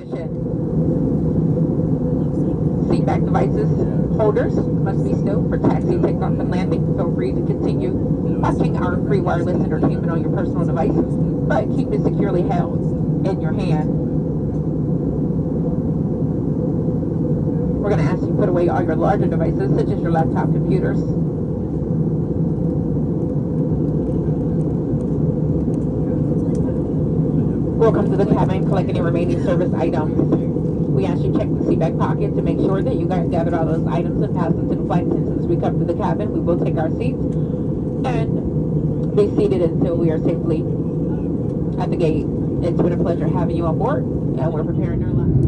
position. Seat back devices holders must be stowed for taxi, takeoff, and landing. Feel free to continue watching our free wireless entertainment on your personal device, but keep it securely held in your hand. We're going to ask you to put away all your larger devices, such as your laptop computers. Welcome to the cabin. Collect any remaining service items. We ask you to check the seat back pocket to make sure that you guys gathered all those items and pass them to the flight attendants as we come to the cabin. We will take our seats and be seated until we are safely at the gate. It's been a pleasure having you on board, and we're preparing your lunch.